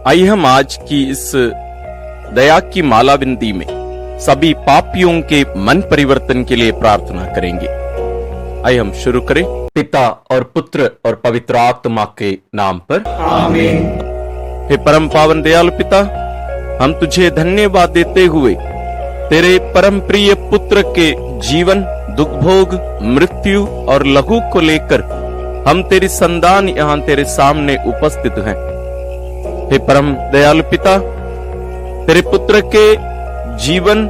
आइए हम आज की इस दया की माला बिंदी में सभी पापियों के मन परिवर्तन के लिए प्रार्थना करेंगे। आइए हम शुरू करें। पिता और पुत्र और पवित्र आत्मा के नाम पर आमीन। हे परम पावन दयालु पिता, हम तुझे धन्यवाद देते हुए तेरे परम प्रिय पुत्र के जीवन, दुख भोग, मृत्यु और लहू को लेकर हम तेरी संतान यहाँ तेरे सामने उपस्थित हैं। हे परम दयालु पिता, तेरे पुत्र के जीवन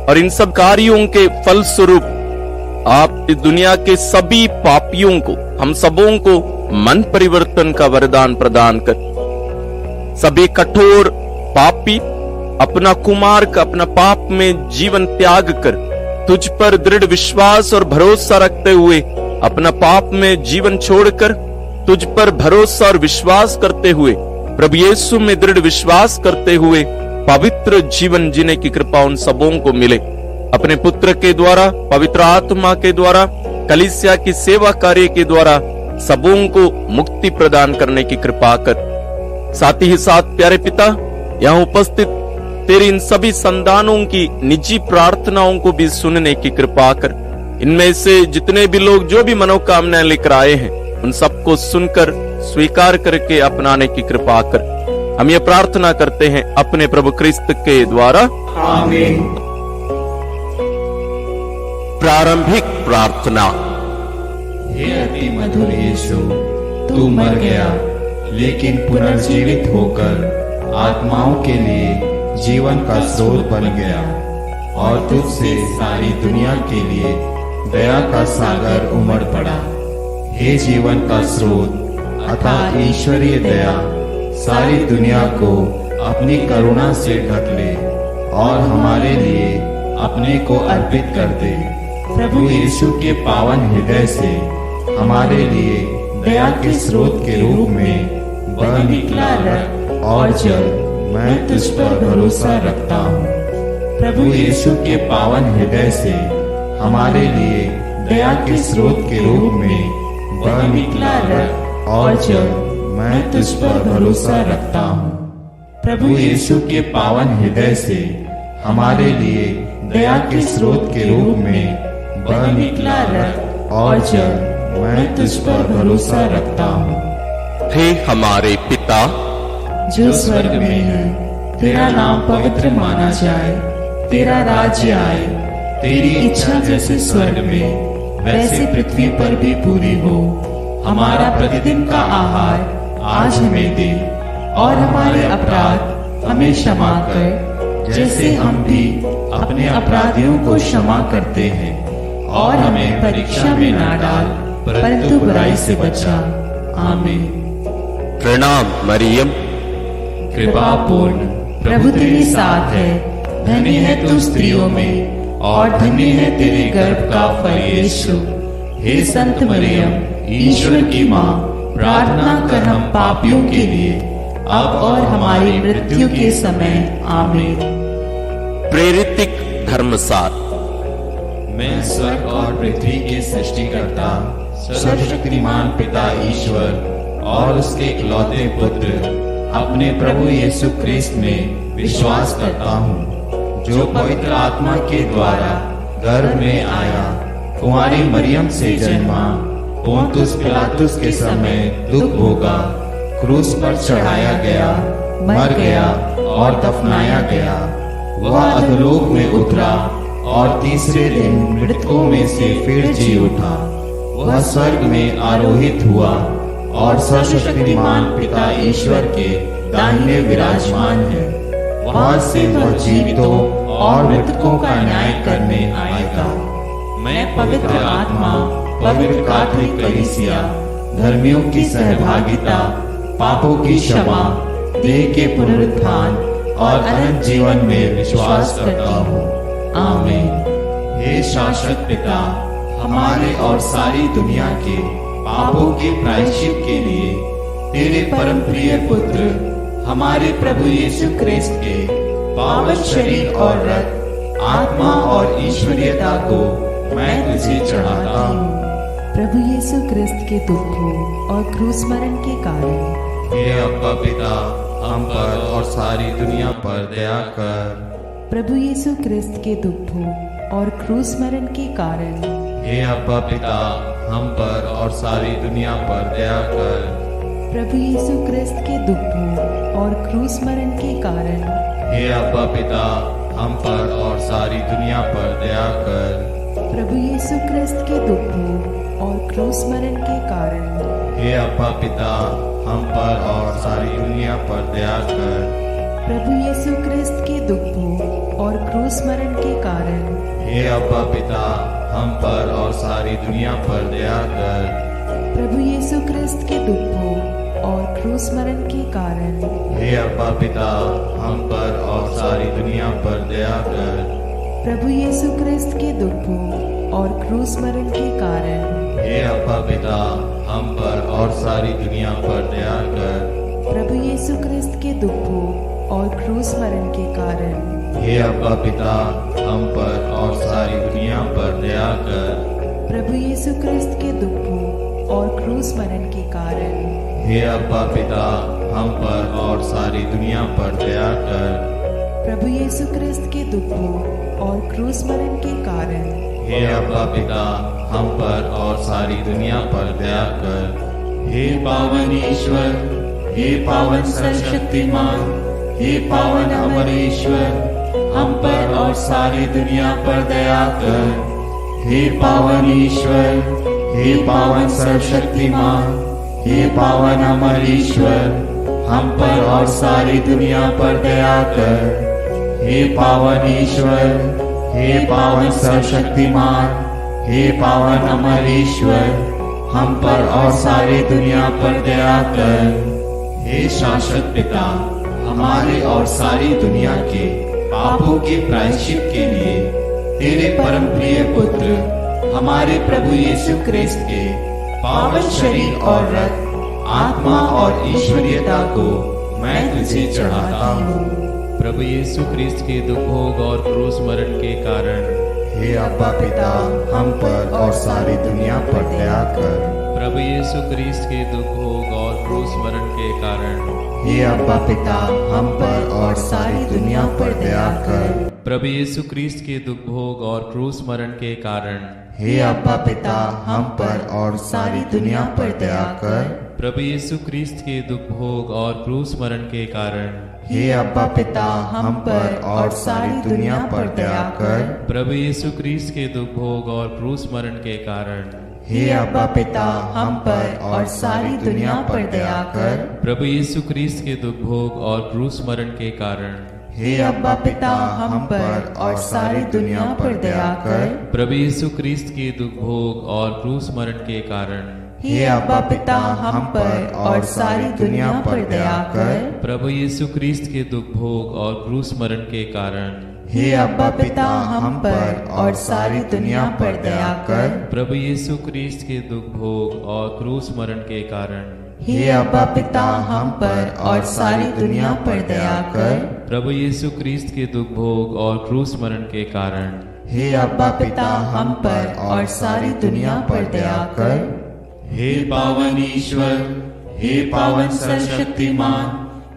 और इन सब कार्यों के फल स्वरूप आप इस दुनिया के सभी पापियों को, हम सबों को मन परिवर्तन का वरदान प्रदान कर सभी कठोर पापी अपना कुमार्ग, अपना पाप में जीवन त्याग कर तुझ पर दृढ़ विश्वास और भरोसा रखते हुए अपना पाप में जीवन छोड़कर तुझ पर भरोसा और विश्वास करते हुए, प्रभु यीशु में दृढ़ विश्वास करते हुए पवित्र जीवन जीने की कृपा उन सबों को मिले। अपने पुत्र के द्वारा, पवित्र आत्मा के द्वारा, कलीसिया की सेवा कार्य के द्वारा सबों को मुक्ति प्रदान करने की कृपा कर। साथ ही साथ प्यारे पिता, यहाँ उपस्थित तेरी इन सभी संतानों की निजी प्रार्थनाओं को भी सुनने की कृपा कर। इनमें से जितने भी लोग जो भी मनोकामनाएं लेकर आए हैं, उन सबको सुनकर स्वीकार करके अपनाने की कृपा कर। हम ये प्रार्थना करते हैं अपने प्रभु क्रिस्त के द्वारा, आमीन। प्रारंभिक प्रार्थना। हे अति मधुर यीशु, तू मर गया लेकिन पुनर्जीवित होकर आत्माओं के लिए जीवन का स्रोत बन गया और तुझसे सारी दुनिया के लिए दया का सागर उमड़ पड़ा। हे जीवन का स्रोत अर्थात ईश्वरीय दया सारी दुनिया को अपनी करुणा से ढक ले और हमारे लिए अपने को अर्पित कर दे। प्रभु यीशु के पावन हृदय से हमारे लिए दया के स्रोत के रूप में बह निकला रक्त और जल मैं तुझ पर भरोसा रखता हूँ। प्रभु यीशु के पावन हृदय से हमारे लिए दया के स्रोत के रूप में बह निकला रक्त और जल मैं तुझ पर भरोसा रखता हूँ। प्रभु यीशु के पावन हृदय से हमारे लिए दया के स्रोत के रूप में बह निकला रक्त और जल मैं तुझ पर भरोसा रखता हूँ। हे हमारे पिता जो स्वर्ग में है, तेरा नाम पवित्र माना जाए, तेरा राज्य आए, तेरी इच्छा जैसे स्वर्ग में वैसे पृथ्वी पर भी पूरी हो। हमारा प्रतिदिन का आहार आज हमें दे और हमारे अपराध हमें क्षमा कर, जैसे हम भी अपने अपराधियों को क्षमा करते हैं, और हमें परीक्षा में ना डाल परंतु बुराई से बचा। आमीन। प्रणाम मरियम, कृपा पूर्ण प्रभु तेरे साथ है, धन्य है तू स्त्रियों में और धन्य है तेरे गर्भ का फल यीशु। हे संत मरियम, ईश्वर की माँ, प्रार्थना कर हम पापियों के लिए अब और हमारी मृत्यु के समय। आमीन। प्रेरितिक धर्मसार। मैं स्वर्ग और पृथ्वी के सृष्टिकर्ता सर्वशक्तिमान पिता ईश्वर और उसके इकलौते पुत्र अपने प्रभु यीशु क्रिस्त में विश्वास करता हूँ, जो पवित्र आत्मा के द्वारा गर्भ में आया, कुंवारी मरियम से जन्मा, पोंतुस पिलातुस के समय दुख भोगा, क्रूस पर चढ़ाया गया, मर गया और दफनाया गया। वह अधोलोक में उतरा और तीसरे दिन मृतकों में से फिर जी उठा। वह स्वर्ग में आरोहित हुआ और सर्वशक्तिमान पिता ईश्वर के दाहिने विराजमान है। वहां से वह जीवितों और मृतकों का न्याय करने आएगा। मैं पवित्र आत्मा, पवित्र कैथोलिक कलीसिया, धर्मियों की सहभागिता, पापों की क्षमा, देह के पुनरुत्थान और अनंत जीवन में विश्वास करता हूँ। आमीन। हे शाश्वत पिता, हमारे और सारी दुनिया के पापों के प्रायश्चित के लिए तेरे परम प्रिय पुत्र हमारे प्रभु यीशु क्रिस्त के पावन शरीर और रक्त, आत्मा और ईश्वरीयता को मैं तुझे चढ़ाता हूँ। प्रभु यीशु क्रिस्त के दुखों और क्रूस मरण के कारण हे अब्बा पिता, हम पर और सारी दुनिया पर दया कर। प्रभु यीशु क्रिस्त के दुख भोग और क्रूस मरण के कारण हे अब्बा पिता, हम पर और सारी दुनिया पर दया कर। प्रभु यीशु क्रिस्त के दुख भोग और क्रूस मरण के कारण हे अब्बा पिता, हम पर और सारी दुनिया पर दया कर। प्रभु यीशु क्रिस्त के दुख भोग और क्रूस मरण के कारण हे अब्बा पिता, हम पर और सारी दुनिया पर दया कर। प्रभु यीशु क्रिस्त के दुख भोग और क्रूस मरण के कारण हे अब्बा पिता, हम पर और सारी दुनिया पर दया कर। प्रभु यीशु क्रिस्त के दुख भोग और क्रूस मरण के कारण हे अब्बा पिता, हम पर और सारी दुनिया पर दया कर। प्रभु यीशु क्रिस्त के दुख भोग और क्रूस मरण के कारण हे अब्बा पिता, हम पर और सारी दुनिया पर दया कर। प्रभु यीशु क्रिस्त के दुख भोग और क्रूस मरण के कारण हे अब्बा पिता, हम पर और सारी दुनिया पर दया कर। प्रभु यीशु क्रिस्त के दुख भोग और क्रूस मरण के कारण हे अब्बा पिता, हम पर और सारी दुनिया पर दया कर। प्रभु यीशु क्रिस्त के दुख भोग और क्रूस मरण के कारण हे अब्बा पिता, हम पर और सारी दुनिया पर दया कर। हे पावन ईश्वर, हे पावन सर्वशक्तिमान, हे पावन अमर ईश्वर, हम पर और सारी दुनिया पर दया कर। हे पावन ईश्वर, हे पावन सर्वशक्तिमान, हे पावन अमर ईश्वर, हम पर और सारी दुनिया पर दया कर। हे पावन ईश्वर, हे पावन सर्वशक्तिमान, हे पावन अमर ईश्वर, हम पर और सारी दुनिया पर दया कर। हे शाश्वत पिता, हमारे और सारी दुनिया के पापों के प्रायश्चित के लिए तेरे परम प्रिय पुत्र हमारे प्रभु यीशु क्रिस्त के पावन शरीर और रक्त, आत्मा और ईश्वरीयता को मैं तुझे चढ़ाता हूँ। प्रभु यीशु क्रिस्त के दुख भोग और क्रूस मरण के कारण हे अब्बा पिता, हम पर और सारी दुनिया पर दया कर। प्रभु यीशु क्रिस्त के दुख भोग और क्रूस मरण के कारण हे अब्बा पिता, हम पर और सारी दुनिया पर दया कर। प्रभु यीशु क्रिस्त के दुख भोग और क्रूस मरण के कारण हे अब्बा पिता, हम पर और सारी दुनिया पर दया कर। प्रभु यीशु क्रिस्त के दुख भोग और क्रूस मरण के कारण हे अब्बा पिता, हम पर और सारी दुनिया पर दया कर। प्रभु यीशु क्रिस्त के दुख भोग और क्रूस मरण के कारण हे अब्बा पिता, हम पर और सारी दुनिया पर दया कर। प्रभु यीशु क्रिस्त के दुख भोग और क्रूस मरण के कारण हे अब्बा पिता, हम पर और सारी दुनिया पर दया कर। प्रभु यीशु क्रिस्त के दुख भोग और क्रूस मरण के कारण हे अब्बा पिता, हम पर और सारी दुनिया पर दया कर। प्रभु यीशु क्रिस्त के दुख भोग और क्रूस मरण के कारण हे अब्बा पिता, हम पर और सारी दुनिया पर दया कर। प्रभु यीशु क्रिस्त के दुख भोग और क्रूस मरण के कारण हे अब्बा पिता, हम पर और सारी दुनिया पर दया कर। प्रभु यीशु क्रिस्त के दुख भोग और क्रूस मरण के कारण हे अब्बा पिता, हम पर और सारी दुनिया पर दया कर। हे पावन ईश्वर, हे पावन सर्वशक्तिमान,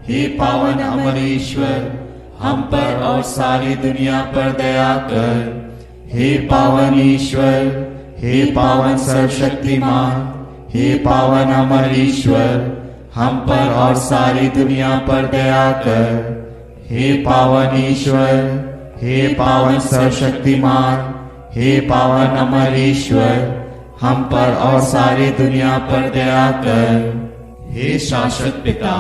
हे पावन अमर ईश्वर, हम पर और सारी दुनिया पर दया कर। हे पावन ईश्वर, हे पावन सर्वशक्तिमान, हे पावन अमर ईश्वर, हम पर और सारी दुनिया पर दया कर। हे पावन ईश्वर, हे पावन सर्वशक्तिमान, हे पावन अमर ईश्वर, हम पर और सारी दुनिया पर दया कर। हे शाश्वत पिता,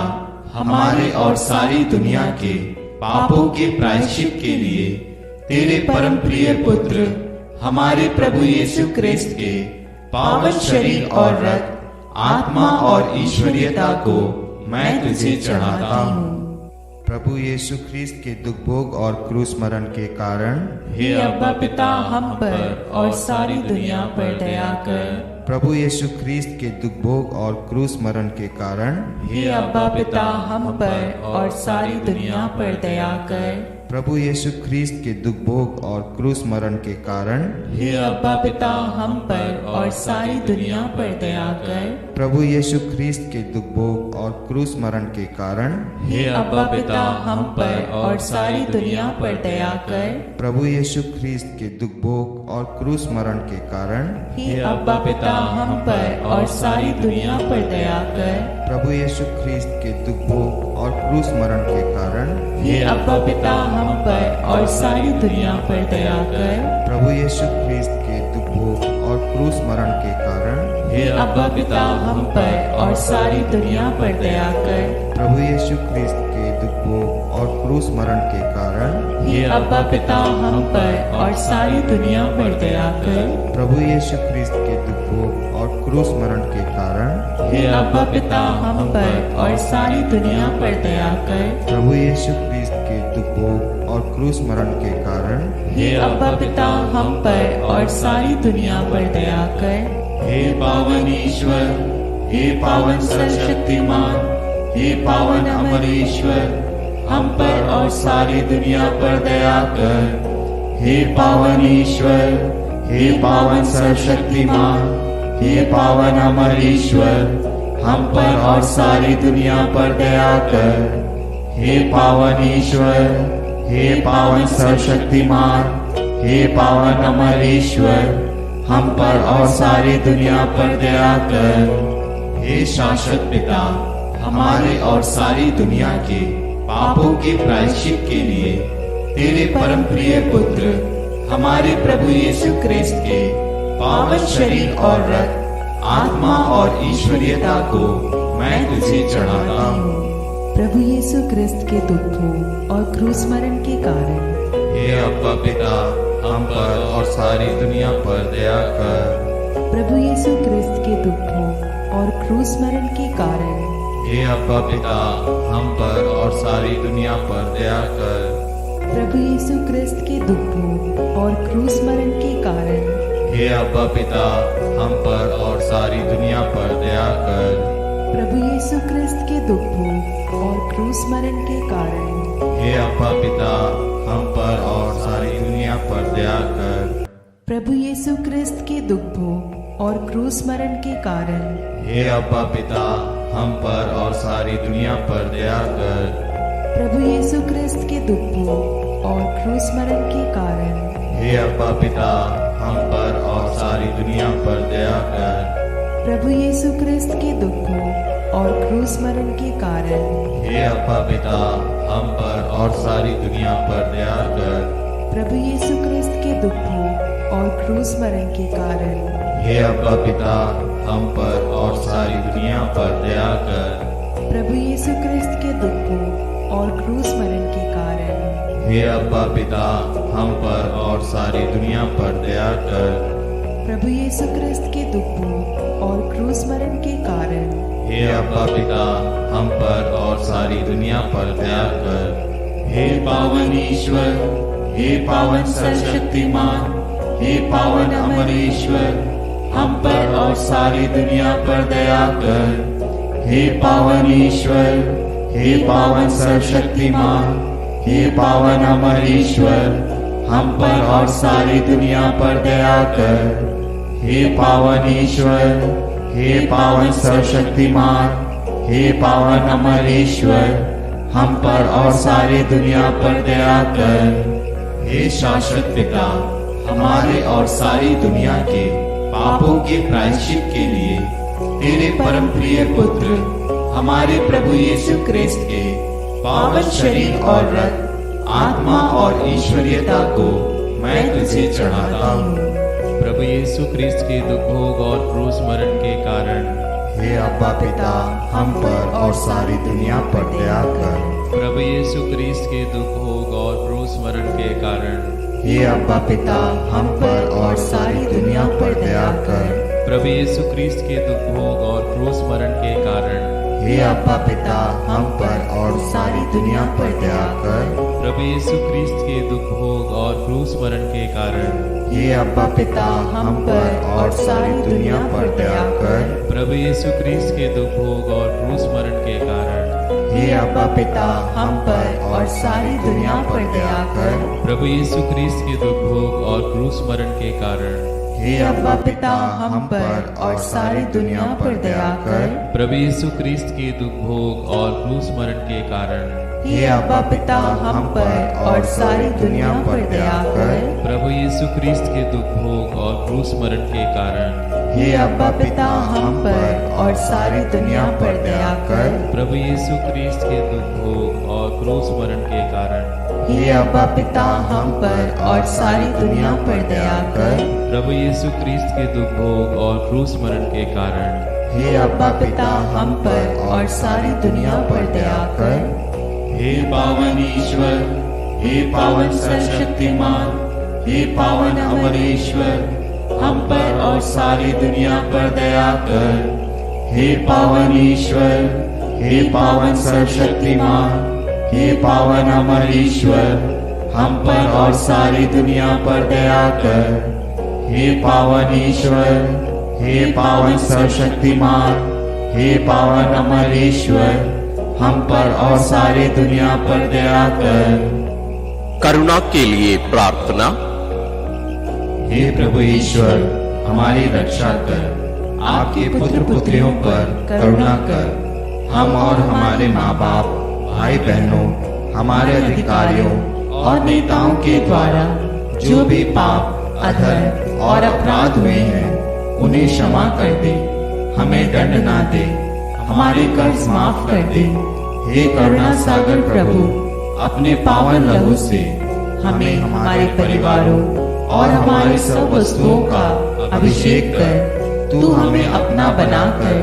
हमारे और सारी दुनिया के पापों के प्रायश्चित के लिए तेरे परम प्रिय पुत्र हमारे प्रभु यीशु क्रिस्त के पावन शरीर और रक्त, आत्मा और ईश्वरीयता को मैं तुझे चढ़ाता हूँ। प्रभु यीशु ख्रीस्त के दुख भोग और क्रूस मरण के कारण हे अब्बा पिता, हम पर और सारी दुनिया पर दया कर। प्रभु यीशु ख्रीस्त के दुख भोग और क्रूस मरण के कारण हे अब्बा पिता, हम पर और सारी दुनिया पर दया कर। प्रभु यीशु ख्रीस्त के दुख भोग और क्रूस मरण के कारण हे अब्बा पिता हम पर और सारी दुनिया पर दया कर। प्रभु यीशु ख्रीस्त के दुख भोग और क्रूस मरण के कारण हे अब्बा पिता हम पर और सारी दुनिया पर दया कर। प्रभु यीशु ख्रीस्त के दुख भोग और क्रूस मरण के कारण हे अब्बा पिता हम पर और सारी दुनिया पर दया कर। प्रभु यीशु ख्रीस्त के दुख भोग और क्रूस मरण के कारण हे अब्बा पिता हम पर और सारी दुनिया पर दया कर। प्रभु यीशु ख्रीस्त के दुख भोग और क्रूस मरण के कारण हे अब्बा पिता हम पर और सारी दुनिया पर दया कर। प्रभु यीशु ख्रीस्त के दुख भोग और क्रूस मरण के कारण हे अब्बा पिता हम पर और सारी दुनिया पर दया कर। प्रभु यीशु ख्रीस्त के दुख भोग और क्रूस मरण के कारण हे अब्बा पिता हम पर और सारी दुनिया पर दया कर। प्रभु यीशु ख्रीस्त के दुख भोग और क्रूस मरण के कारण हे अब्बा पिता हम पर और सारी दुनिया पर दया कर। हे पावन ईश्वर, हे पावन सर्वशक्तिमान, हे पावन अमर ईश्वर, हम पर और सारी दुनिया पर दया कर। हे पावन ईश्वर, हे पावन सर्वशक्तिमान, हे पावन अमर ईश्वर, हम पर और सारी दुनिया पर दया कर। हे पावन ईश्वर, हे पावन सर्वशक्तिमान, हे पावन अमर ईश्वर, हम पर और सारी दुनिया पर दया कर। हे शाश्वत पिता, हमारे और सारी दुनिया के पापों के प्रायश्चित के लिए तेरे परम प्रिय पुत्र हमारे प्रभु यीशु ख्रीस्त के पावन शरीर और रक्त, आत्मा और ईश्वरीयता को मैं तुझे चढ़ाता हूँ। प्रभु यीशु ख्रिस्त के दुखों और क्रूस मरण के कारण हे अब्बा पिता, हम पर और सारी दुनिया पर दया कर। प्रभु यीशु ख्रिस्त के दुखों और क्रूस मरण के कारण हे अब्बा पिता, हम पर और सारी दुनिया पर दया कर। प्रभु यीशु ख्रिस्त के दुखों और क्रूस मरण के कारण हे अब्बा पिता, हम पर और सारी दुनिया पर दया कर। प्रभु यीशु ख्रिस्त के दुखों और क्रूस मरण के कारण हे अब्बा पिता, हम पर और सारी दुनिया पर दया कर। प्रभु यीशु ख्रिस्त के दुखों और क्रूस मरण के कारण हे अब्बा पिता, हम पर और सारी दुनिया पर दया कर। प्रभु यीशु ख्रिस्त के दुखों और क्रूस मरण के कारण हे अब्बा पिता, हम पर और सारी दुनिया पर दया कर। प्रभु यीशु ख्रिस्त के दुखों और क्रूस मरण के कारण हे अब्बा पिता, हम पर और सारी दुनिया पर दया कर। प्रभु यीशु ख्रिस्त के दुखों और क्रूस मरण के कारण हे अब्बा पिता, हम पर और सारी दुनिया पर दया कर। प्रभु यीशु ख्रिस्त के दुखों और क्रूस मरण के कारण हे अब्बा पिता, हम पर और सारी दुनिया पर दया कर। प्रभु यीशु ख्रिस्त के दुखों और क्रूस मरण के कारण हे अब्बा पिता, हम पर और सारी दुनिया पर दया कर। हे पावन ईश्वर, हे पावन सर्वशक्तिमान, हे पावन अमर ईश्वर, हम पर और सारी दुनिया पर दया कर। हे पावन ईश्वर, हे पावन सर्वशक्तिमान, हे पावन अमर ईश्वर, हम पर और सारी दुनिया पर दया कर। हे पावन ईश्वर, हे पावन सर्वशक्तिमान, हे पावन अमर ईश्वर, हम पर और सारी दुनिया पर दया कर। हे शाश्वत पिता, हमारे और सारी दुनिया के पापों के प्रायश्चित के लिए तेरे परम प्रिय पुत्र हमारे प्रभु यीशु ख्रीस्त के पावन शरीर और रक्त, आत्मा और ईश्वरीयता को मैं तुझे चढ़ाता हूँ। प्रभु यीशु ख्रीस्त के दुख भोग और क्रूस मरण के कारण हे अब्बा पिता, हम पर और सारी दुनिया पर दया कर। प्रभु यीशु ख्रीस्त के दुख भोग और क्रूस मरण के कारण हे अब्बा पिता, हम पर और सारी दुनिया पर दया कर। प्रभु यीशु ख्रीस्त के दुख भोग और क्रूस मरण के कारण हे अब्बा पिता, हम पर और सारी दुनिया पर दया कर। प्रभु यीशु ख्रीस्त के दुख भोग और क्रूस मरण के कारण हे अब्बा पिता, हम पर और सारी दुनिया पर दया कर। प्रभु यीशु ख्रीस्त के दुख भोग और क्रूस मरण के कारण हे अब्बा पिता हम पर और सारी दुनिया पर दया कर। प्रभु यीशु ख्रीस्त के दुख भोग और क्रूस मरण के कारण हे अब्बा पिता हम पर और सारी दुनिया पर दया कर। प्रभु यीशु ख्रीस्त के दुख भोग और क्रूस मरण के कारण हे अब्बा पिता हम पर और सारी दुनिया पर दया कर। प्रभु यीशु ख्रीस्त के दुख भोग और क्रूस मरण के कारण हे अब्बा पिता हम पर और सारी दुनिया पर दया कर। प्रभु यीशु ख्रीस्त के दुख भोग और क्रूस मरण के कारण हे अब्बा पिता हम पर और सारी दुनिया पर दया कर। प्रभु यीशु ख्रीस्त के दुख भोग और क्रूस मरण के कारण हे अब्बा पिता हम पर और सारी दुनिया पर दया कर। हे पावन ईश्वर, हे पावन सर्वशक्तिमान, हे पावन अमरेश्वर, हम पर और सारी दुनिया पर दया कर। हे पावन ईश्वर, हे पावन सर्वशक्तिमान, हे पावन अमरेश्वर, हम पर और सारी दुनिया पर दया कर। हे पावन ईश्वर, हे पावन सर्वशक्तिमान, हे पावन अमरेश्वर, हम पर और सारी दुनिया पर दया कर। करुणा के लिए प्रार्थना। हे प्रभु ईश्वर, हमारी रक्षा कर, आपके पुत्र पुत्रियों पर करुणा कर। हम और हमारे माँ बाप, भाई बहनों, हमारे अधिकारियों और नेताओं के द्वारा जो भी पाप, अधर्म और अपराध हुए हैं, उन्हें क्षमा कर दे, हमें दंड ना दे, हमारे कर्ज माफ कर दे। हे करुणा सागर प्रभु, अपने पावन लहू से हमें, हमारे परिवारों और हमारी सब वस्तुओं का अभिषेक कर। तू हमें अपना बनाकर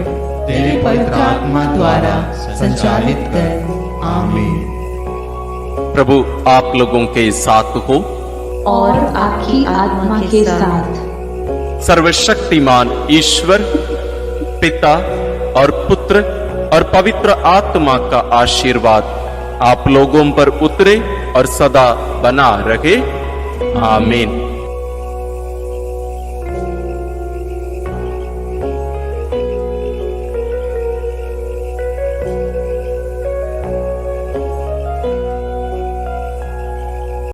तेरे पवित्र आत्मा द्वारा संचालित कर। आमीन। प्रभु आप लोगों के साथ हो और आपकी आत्मा के साथ। सर्वशक्तिमान ईश्वर पिता और पुत्र और पवित्र आत्मा का आशीर्वाद आप लोगों पर उतरे और सदा बना रहे। आमीन।